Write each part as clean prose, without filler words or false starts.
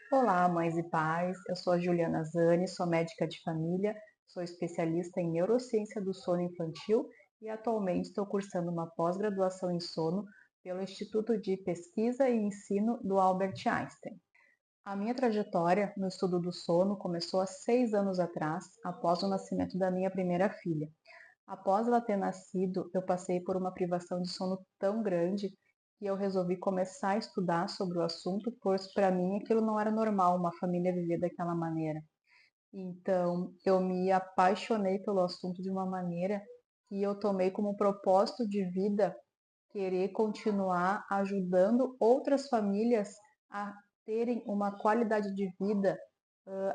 Olá, mães e pais. Eu sou a Juliana Zani, sou médica de família, sou especialista em neurociência do sono infantil e atualmente estou cursando uma pós-graduação em sono pelo Instituto de Pesquisa e Ensino do Albert Einstein. A minha trajetória no estudo do sono começou há 6 anos atrás, após o nascimento da minha primeira filha. Após ela ter nascido, eu passei por uma privação de sono tão grande que eu resolvi começar a estudar sobre o assunto, pois para mim aquilo não era normal, uma família viver daquela maneira. Então, eu me apaixonei pelo assunto de uma maneira que eu tomei como propósito de vida querer continuar ajudando outras famílias a terem uma qualidade de vida,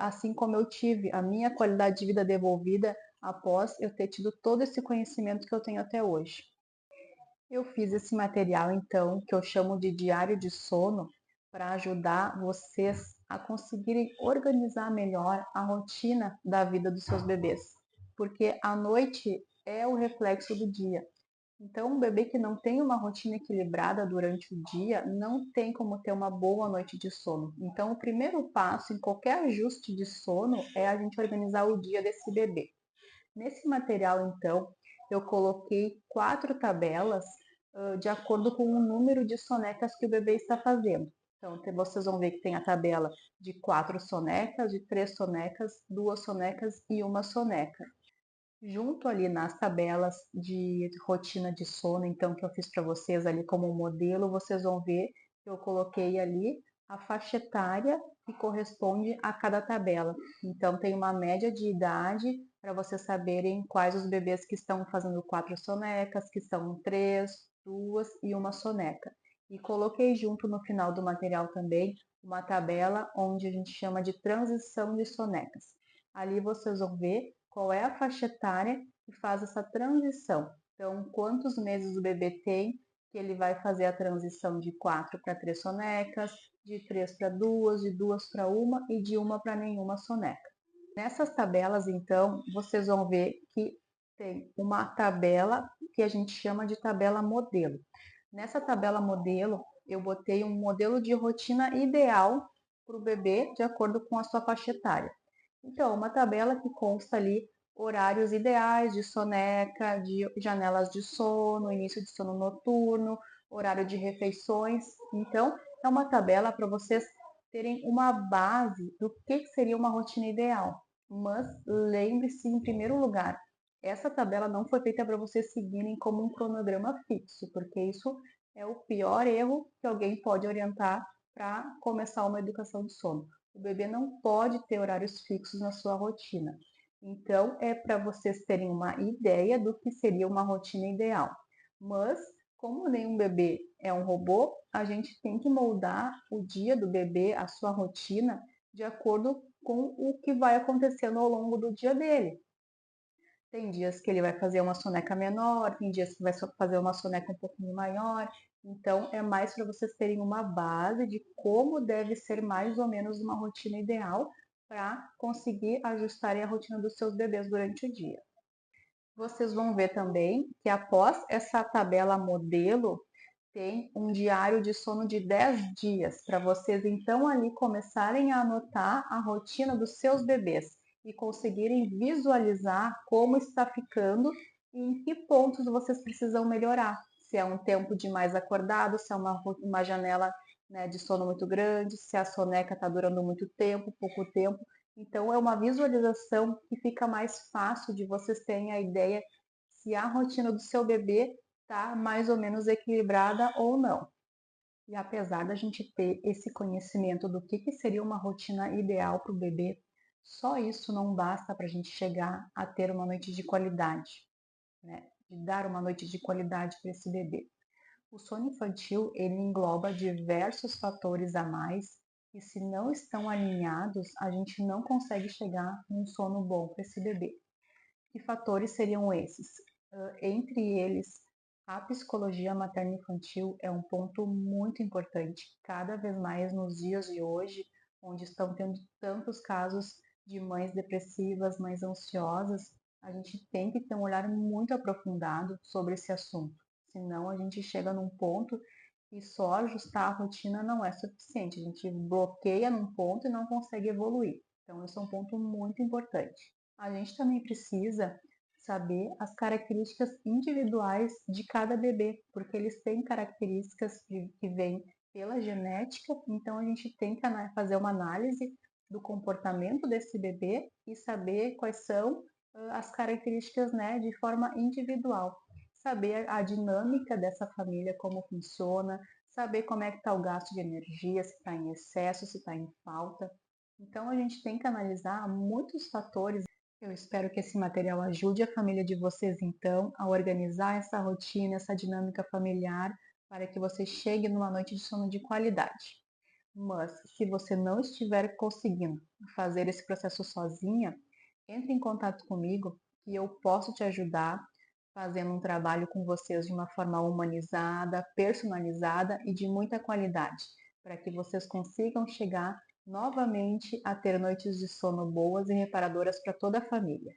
assim como eu tive a minha qualidade de vida devolvida após eu ter tido todo esse conhecimento que eu tenho até hoje. Eu fiz esse material, então, que eu chamo de diário de sono, para ajudar vocês a conseguirem organizar melhor a rotina da vida dos seus bebês, porque a noite é o reflexo do dia. Então, um bebê que não tem uma rotina equilibrada durante o dia não tem como ter uma boa noite de sono. Então, o primeiro passo em qualquer ajuste de sono é a gente organizar o dia desse bebê. Nesse material, então, eu coloquei 4 tabelas de acordo com o número de sonecas que o bebê está fazendo. Então, vocês vão ver que tem a tabela de 4 sonecas, de 3 sonecas, 2 sonecas e uma soneca. Junto ali nas tabelas de rotina de sono, então, que eu fiz para vocês ali como um modelo, vocês vão ver que eu coloquei ali a faixa etária que corresponde a cada tabela. Então, tem uma média de idade para vocês saberem quais os bebês que estão fazendo 4 sonecas, que são 3, 2 e uma soneca. E coloquei junto no final do material também uma tabela onde a gente chama de transição de sonecas. Ali vocês vão ver qual é a faixa etária que faz essa transição. Então, quantos meses o bebê tem que ele vai fazer a transição de 4 para 3 sonecas, de 3 para 2, de 2 para 1 e de 1 para nenhuma soneca. Nessas tabelas, então, vocês vão ver que tem uma tabela que a gente chama de tabela modelo. Nessa tabela modelo, eu botei um modelo de rotina ideal para o bebê de acordo com a sua faixa etária. Então, uma tabela que consta ali horários ideais de soneca, de janelas de sono, início de sono noturno, horário de refeições. Então, é uma tabela para vocês terem uma base do que seria uma rotina ideal. Mas lembre-se, em primeiro lugar, essa tabela não foi feita para vocês seguirem como um cronograma fixo, porque isso é o pior erro que alguém pode orientar para começar uma educação de sono. O bebê não pode ter horários fixos na sua rotina. Então, é para vocês terem uma ideia do que seria uma rotina ideal. Mas, como nenhum bebê é um robô, a gente tem que moldar o dia do bebê, a sua rotina, de acordo com o que vai acontecendo ao longo do dia dele. Tem dias que ele vai fazer uma soneca menor, tem dias que vai fazer uma soneca um pouquinho maior. Então, é mais para vocês terem uma base de como deve ser mais ou menos uma rotina ideal para conseguir ajustar a rotina dos seus bebês durante o dia. Vocês vão ver também que após essa tabela modelo, tem um diário de sono de 10 dias, para vocês então ali começarem a anotar a rotina dos seus bebês e conseguirem visualizar como está ficando e em que pontos vocês precisam melhorar. Se é um tempo de mais acordado, se é uma janela, né, de sono muito grande, se a soneca está durando muito tempo, pouco tempo. Então, é uma visualização que fica mais fácil de vocês terem a ideia se a rotina do seu bebê está mais ou menos equilibrada ou não. E apesar da gente ter esse conhecimento do que seria uma rotina ideal para o bebê, só isso não basta para a gente chegar a ter uma noite de qualidade, né? De dar uma noite de qualidade para esse bebê. O sono infantil, ele engloba diversos fatores a mais e se não estão alinhados, a gente não consegue chegar num sono bom para esse bebê. Que fatores seriam esses? Entre eles, a psicologia materno-infantil é um ponto muito importante, cada vez mais nos dias de hoje, onde estão tendo tantos casos de mães depressivas, mães ansiosas, a gente tem que ter um olhar muito aprofundado sobre esse assunto, senão a gente chega num ponto E só ajustar a rotina não é suficiente. A gente bloqueia num ponto e não consegue evoluir. Então, esse é um ponto muito importante. A gente também precisa saber as características individuais de cada bebê, porque eles têm características que vêm pela genética, então a gente tem que fazer uma análise do comportamento desse bebê e saber quais são as características, né, de forma individual. Saber a dinâmica dessa família, como funciona, saber como é que está o gasto de energia, se está em excesso, se está em falta. Então a gente tem que analisar muitos fatores. Eu espero que esse material ajude a família de vocês, então, a organizar essa rotina, essa dinâmica familiar, para que você chegue numa noite de sono de qualidade. Mas, se você não estiver conseguindo fazer esse processo sozinha, entre em contato comigo que eu posso te ajudar fazendo um trabalho com vocês de uma forma humanizada, personalizada e de muita qualidade, para que vocês consigam chegar novamente a ter noites de sono boas e reparadoras para toda a família.